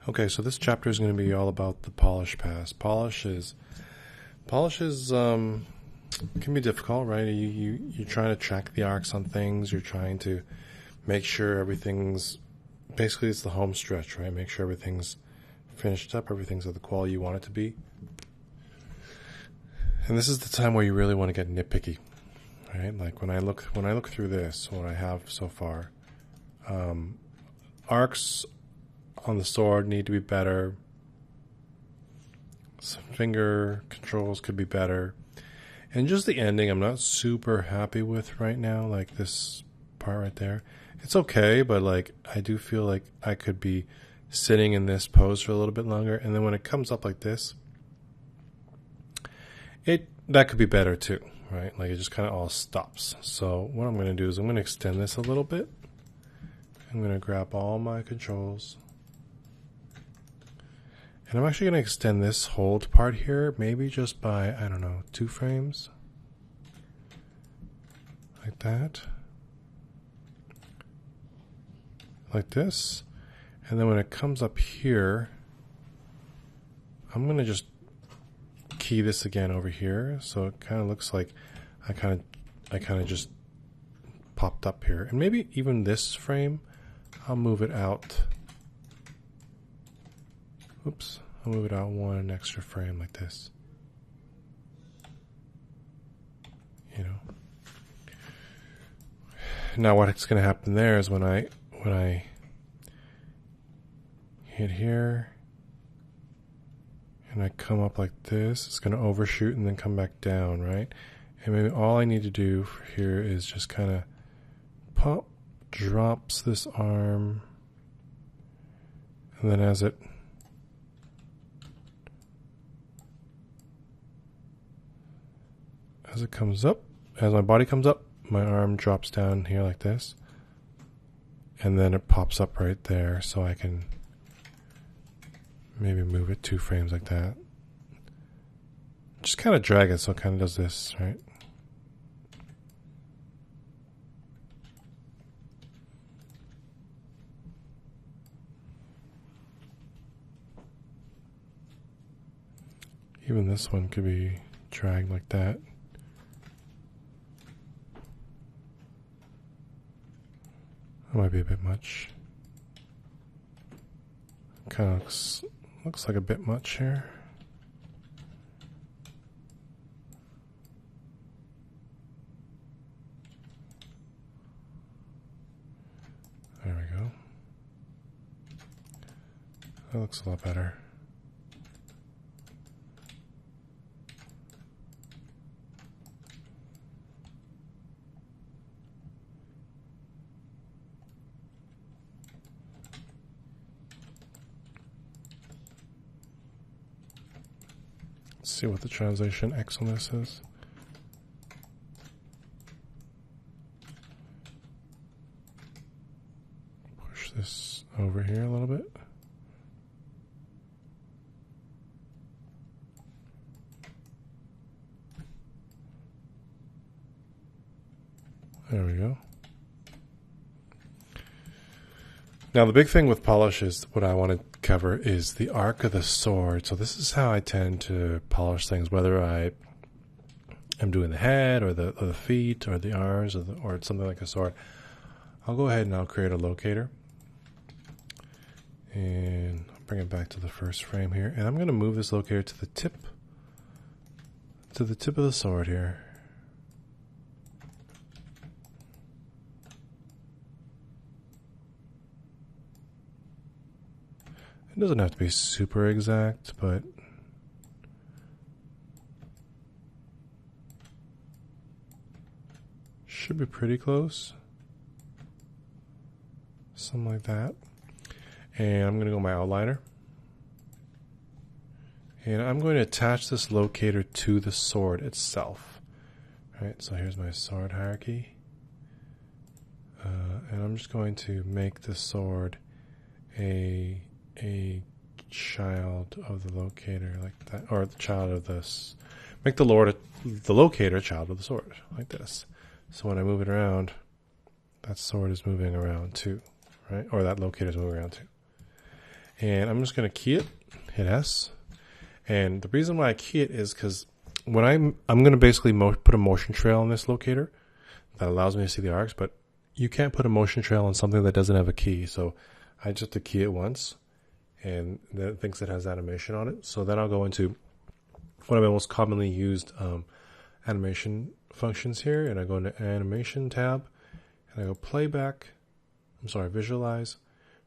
Okay, so this chapter is going to be all about the polish pass. Polish is can be difficult, right? You're trying to track the arcs on things. You're trying to make sure everything's basically it's the home stretch, right? Make sure everything's finished up, everything's at the quality you want it to be. And this is the time where you really want to get nitpicky, right? Like when I look through this, what I have so far, arcs on the sword need to be better. Some finger controls could be better. And just the ending, I'm not super happy with right now. Like this part right there. It's okay, but like I do feel like I could be sitting in this pose for a little bit longer. And then when it comes up like this, that could be better too, right? Like it just kind of all stops. So what I'm going to do is I'm going to extend this a little bit. I'm going to grab all my controls. And I'm actually going to extend this hold part here, maybe just by, I don't know, 2 frames. Like that. Like this. And then when it comes up here, I'm going to just key this again over here. So it kind of looks like I kind of just popped up here. And maybe even this frame, I'll move it out. Oops, I'll move it out 1 extra frame like this. You know. Now what's going to happen there is when I hit here and I come up like this, it's going to overshoot and then come back down, right? And maybe all I need to do for here is just kind of pop, drops this arm, and then as it comes up, as my body comes up, my arm drops down here like this, and then it pops up right there, so I can maybe move it 2 frames like that. Just kind of drag it so it kind of does this, right? Even this one could be dragged like that. That might be a bit much. Kind of looks like a bit much here. There we go. That looks a lot better. See what the translation X on this is. Push this over here a little bit. There we go. Now the big thing with polish is what I want to cover is the arc of the sword. So this is how I tend to polish things, whether I am doing the head or the feet or the arms or something like a sword. I'll go ahead and I'll create a locator. And I'll bring it back to the first frame here. And I'm going to move this locator to the tip of the sword here. It doesn't have to be super exact, but should be pretty close. Something like that. And I'm going to go my outliner. And I'm going to attach this locator to the sword itself. All right, so here's my sword hierarchy. And I'm just going to make the sword a child of the locator like that, or the child of this. Make the locator a child of the sword like this. So when I move it around, that sword is moving around too, right? Or that locator is moving around too. And I'm just going to key it, hit S. And the reason why I key it is because when I'm going to basically put a motion trail on this locator that allows me to see the arcs, but you can't put a motion trail on something that doesn't have a key. So I just have to key it once, and then it thinks it has animation on it. So then I'll go into one of my most commonly used animation functions here, and I go into Animation tab, and I go Visualize,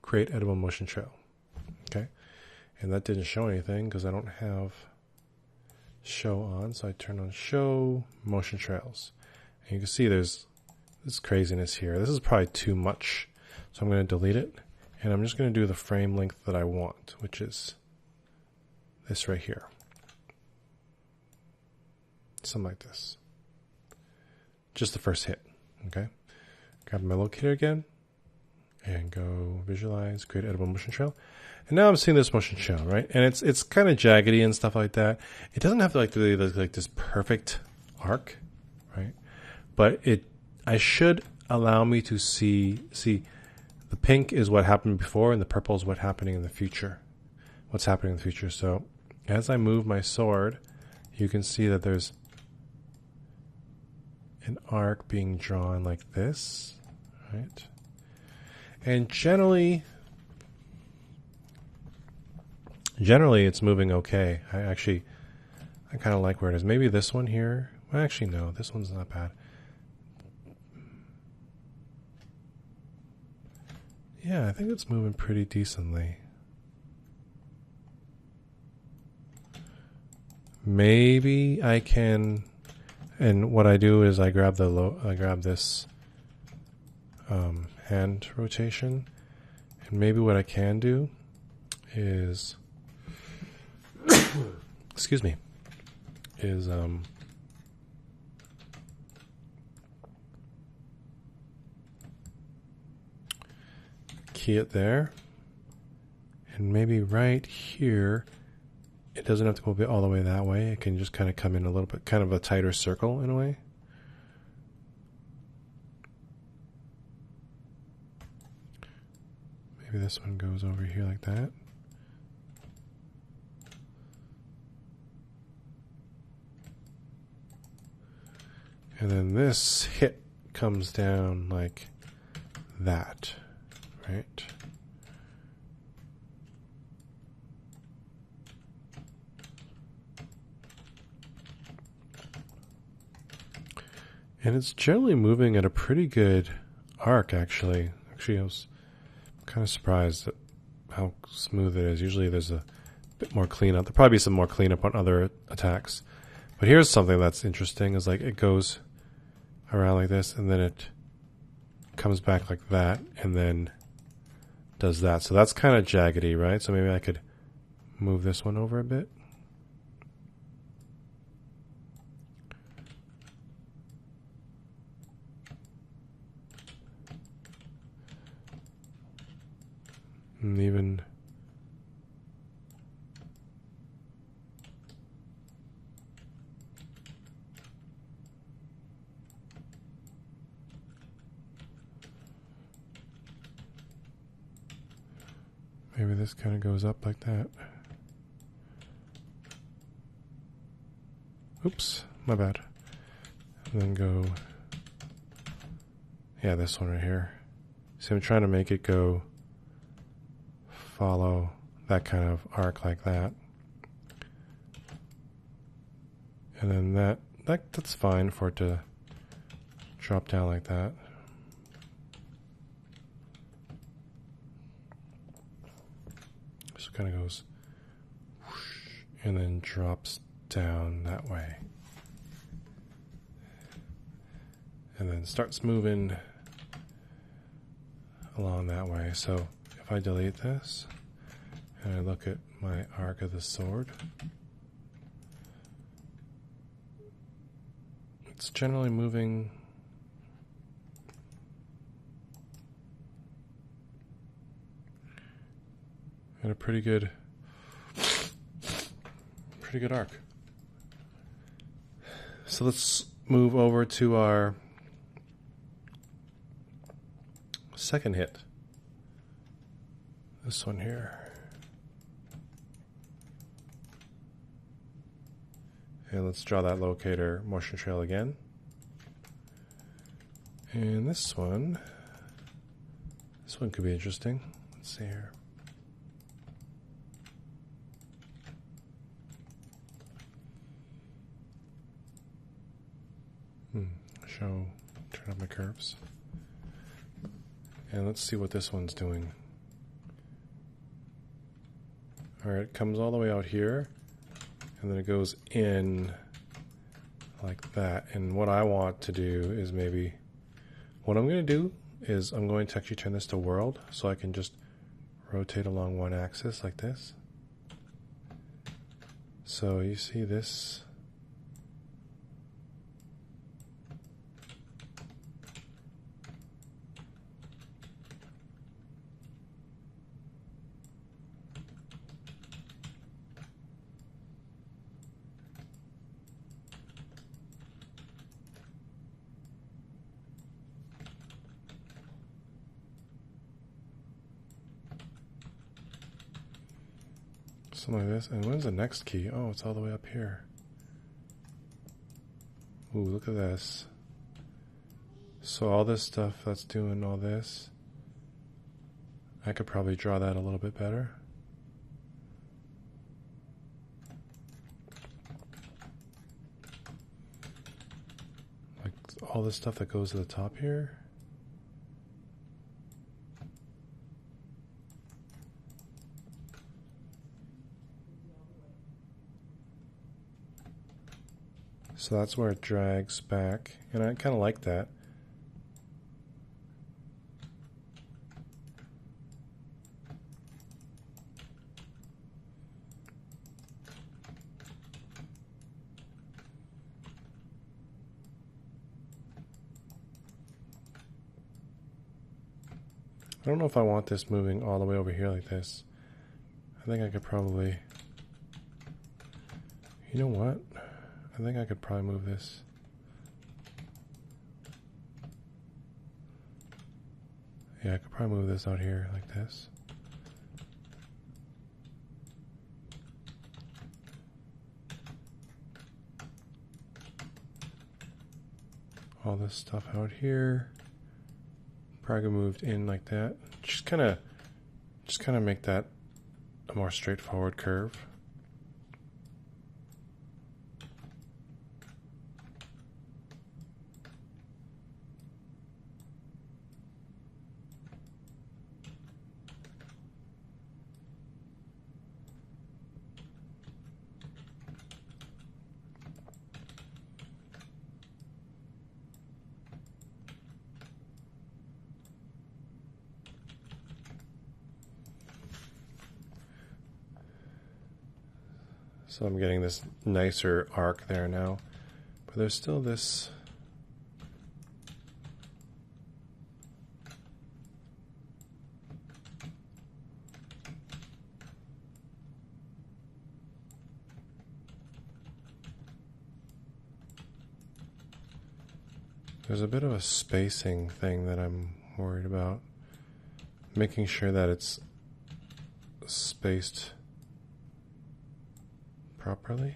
Create Editable Motion Trail. Okay, and that didn't show anything because I don't have Show on, so I turn on Show Motion Trails. And you can see there's this craziness here. This is probably too much, so I'm going to delete it, and I'm just going to do the frame length that I want, which is this right here. Something like this. Just the first hit. Okay. Grab my locator again and go Visualize, Create Editable Motion Trail. And now I'm seeing this motion trail, right? And it's kind of jaggedy and stuff like that. It doesn't have to really look like this perfect arc, right? But I should allow me to see the pink is what happened before and the purple is what's happening in the future. What's happening in the future. So as I move my sword, you can see that there's an arc being drawn like this, right? And generally it's moving okay. I kind of like where it is. Maybe this one here. Well, actually, no, this one's not bad. Yeah, I think it's moving pretty decently. Maybe I can, and what I do is I grab this hand rotation, and maybe what I can do is excuse me, is key it there, and maybe right here it doesn't have to go all the way that way. It can just kind of come in a little bit, kind of a tighter circle in a way. Maybe this one goes over here like that. And then this hit comes down like that, right? And it's generally moving at a pretty good arc, actually. Actually, I was kind of surprised at how smooth it is. Usually there's a bit more cleanup. There'll probably be some more cleanup on other attacks. But here's something that's interesting, is like it goes around like this, and then it comes back like that, and then does that. So that's kind of jaggedy, right? So maybe I could move this one over a bit. And even maybe this kind of goes up like that. Oops, my bad. And then go, yeah, this one right here. See, I'm trying to make it go follow that kind of arc like that. And then that's fine for it to drop down like that. So it kind of goes whoosh, and then drops down that way. And then starts moving along that way. So if I delete this and I look at my arc of the sword, it's generally moving at a pretty good arc. So let's move over to our second hit. This one here. And let's draw that locator motion trail again. And this one could be interesting. Let's see here. Turn up my curves. And let's see what this one's doing. Alright, it comes all the way out here, and then it goes in like that. And what I want to do is maybe, what I'm going to do is I'm going to actually turn this to world, so I can just rotate along one axis like this. So you see this. Something like this. And when's the next key? Oh, it's all the way up here. Ooh, look at this. So all this stuff that's doing all this, I could probably draw that a little bit better. Like all this stuff that goes to the top here. So that's where it drags back, and I kind of like that. I don't know if I want this moving all the way over here like this. I think I could probably, you know what? I think I could probably move this. Yeah, I could probably move this out here like this. All this stuff out here. Probably moved in like that. Just kind of make that a more straightforward curve. So I'm getting this nicer arc there now, but there's still this. There's a bit of a spacing thing that I'm worried about. Making sure that it's spaced properly.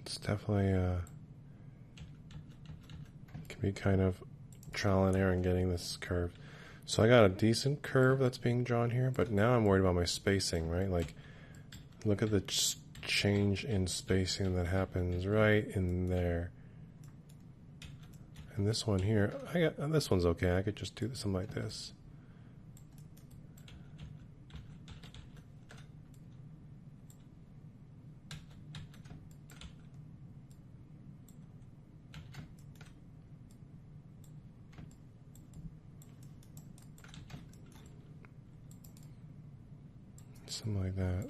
It's definitely can be kind of trial and error in getting this curve. So I got a decent curve that's being drawn here, but now I'm worried about my spacing, right? Like, look at the change in spacing that happens right in there. And this one here, this one's okay. I could just do something like this. Something like that.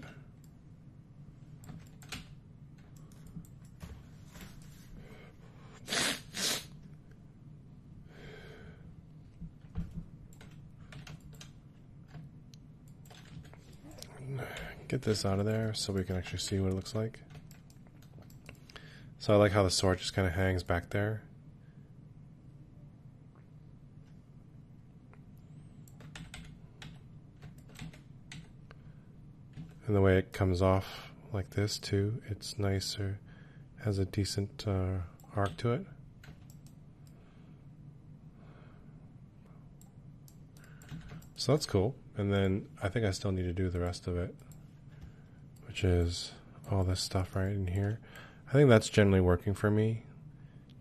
Get this out of there so we can actually see what it looks like. So I like how the sword just kind of hangs back there. And the way it comes off like this too, it's nicer, has a decent arc to it. So that's cool. And then I think I still need to do the rest of it, which is all this stuff right in here. I think that's generally working for me.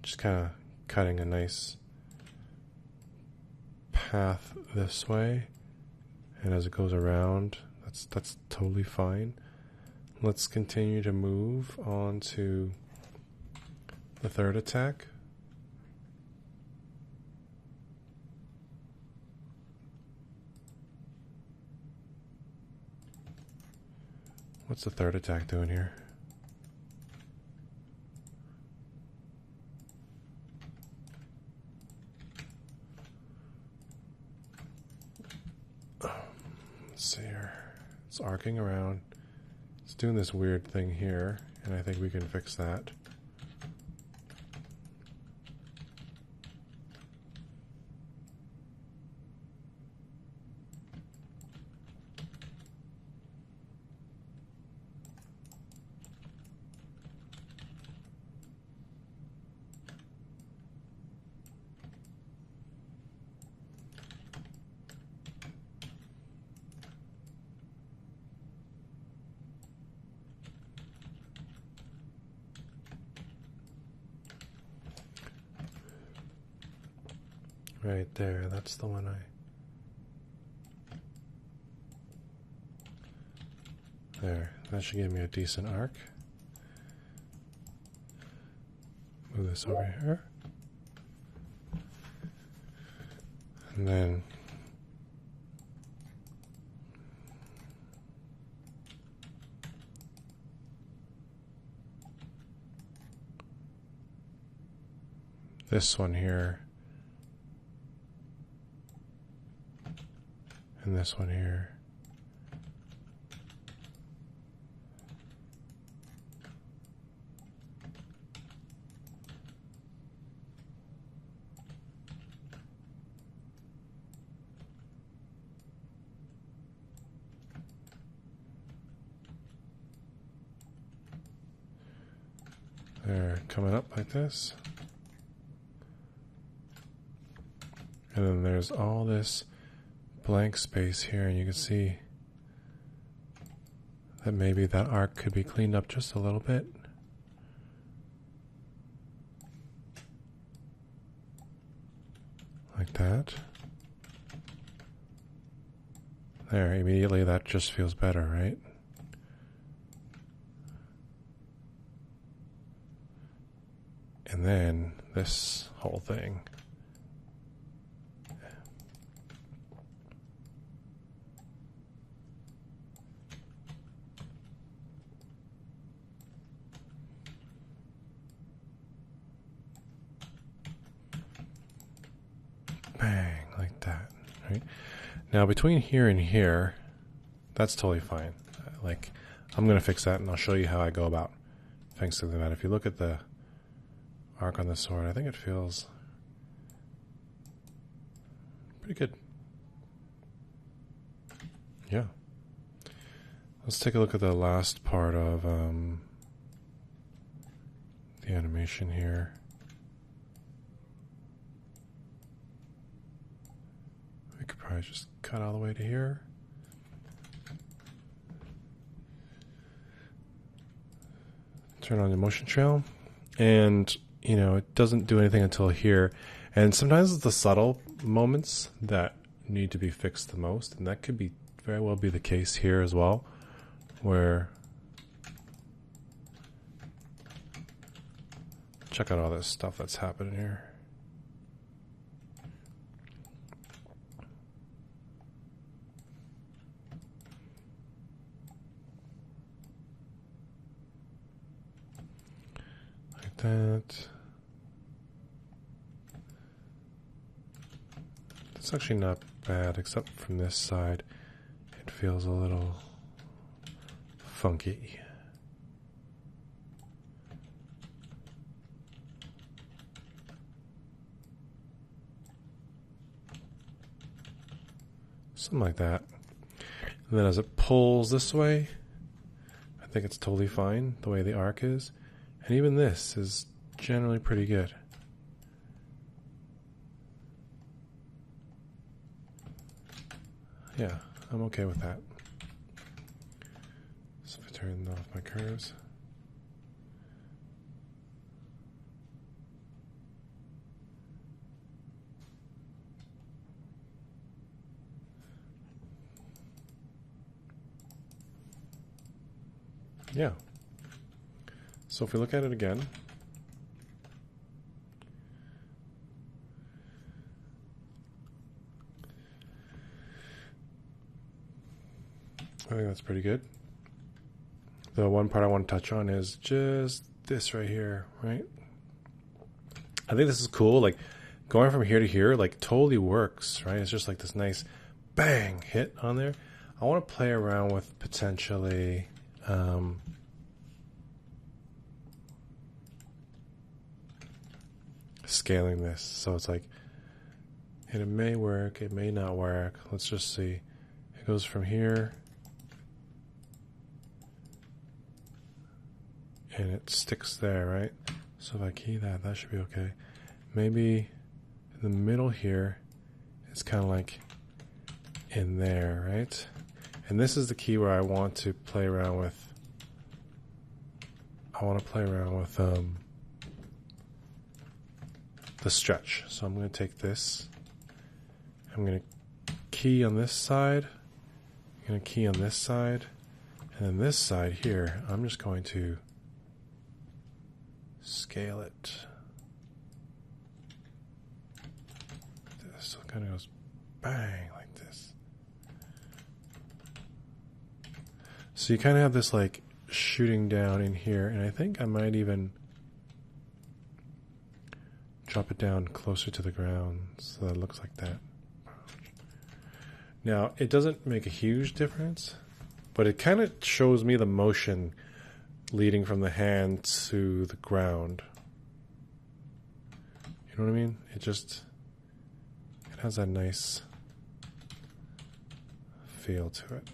Just kind of cutting a nice path this way, and as it goes around, that's totally fine. Let's continue to move on to the third attack. What's the third attack doing here? Let's see here. It's arcing around. It's doing this weird thing here, and I think we can fix that. Right there, that's the one there, that should give me a decent arc. Move this over here. And then this one here. And this one here. They're coming up like this. And then there's all this blank space here, and you can see that maybe that arc could be cleaned up just a little bit. Like that. There, immediately that just feels better, right? And then this whole thing. Bang, like that, right? Now between here and here, that's totally fine. Like, I'm going to fix that and I'll show you how I go about fixing that. If you look at the arc on the sword, I think it feels pretty good. Yeah. Let's take a look at the last part of the animation here. We could probably just cut all the way to here. Turn on the motion trail, and you know, it doesn't do anything until here. And sometimes it's the subtle moments that need to be fixed the most, and that could be very well be the case here as well, where check out all this stuff that's happening here. that. It's actually not bad, except from this side. It feels a little funky. Something like that. And then as it pulls this way, I think it's totally fine the way the arc is. And even this is generally pretty good. Yeah, I'm okay with that. So if I turn off my curves. Yeah. So if we look at it again, I think that's pretty good. The one part I want to touch on is just this right here, right? I think this is cool. Like going from here to here, like totally works, right? It's just like this nice bang hit on there. I want to play around with potentially scaling this. So it's like, and it may work, it may not work. Let's just see. It goes from here. And it sticks there, right? So if I key that, that should be okay. Maybe in the middle here, it's kind of like in there, right? And this is the key where I want to play around with. I want to play around with the stretch. So I'm going to take this. I'm going to key on this side. I'm going to key on this side. And then this side here, I'm just going to scale it. So it kind of goes bang like this. So you kind of have this like shooting down in here, and I think I might even drop it down closer to the ground so that it looks like that. Now, it doesn't make a huge difference, but it kind of shows me the motion leading from the hand to the ground. You know what I mean? It has that nice feel to it.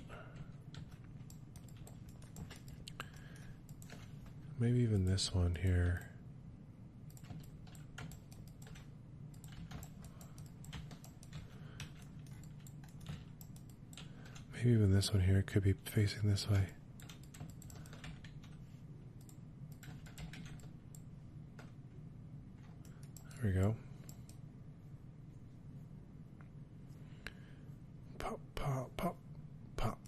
Maybe even this one here. Maybe even this one here could be facing this way. There we go. Pop, pop, pop, pop.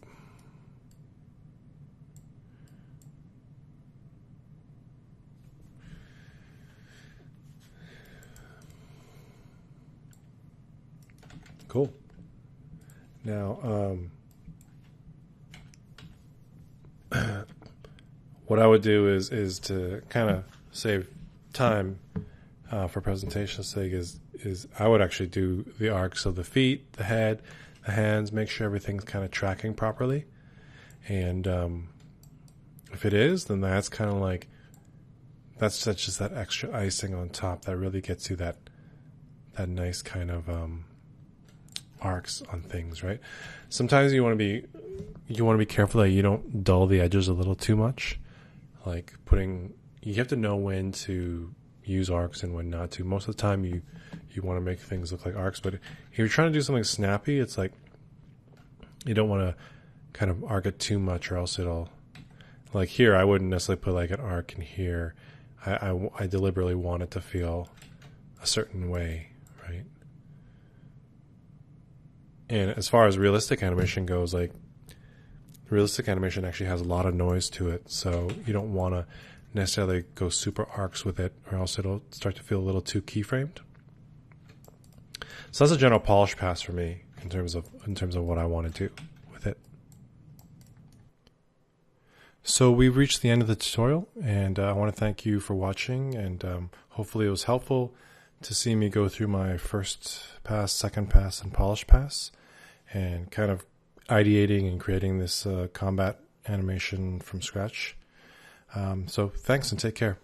Cool. Now, what I would do is to kind of save time for presentation's sake is I would actually do the arcs of the feet, the head, the hands, make sure everything's kind of tracking properly. And if it is, then that's kind of like, that's just that extra icing on top that really gets you that nice kind of arcs on things, right? Sometimes you want to be careful that you don't dull the edges a little too much. Like you have to know when to use arcs and when not to. Most of the time you want to make things look like arcs, but if you're trying to do something snappy, it's like you don't want to kind of arc it too much, or else it'll, like here I wouldn't necessarily put like an arc in here. I deliberately want it to feel a certain way, right? And as far as realistic animation goes, like realistic animation actually has a lot of noise to it, so you don't want to necessarily go super arcs with it, or else it'll start to feel a little too keyframed. So that's a general polish pass for me in terms of what I want to do with it. So we've reached the end of the tutorial, and I want to thank you for watching, and hopefully it was helpful to see me go through my first pass, second pass, and polish pass, and kind of ideating and creating this combat animation from scratch. So thanks and take care.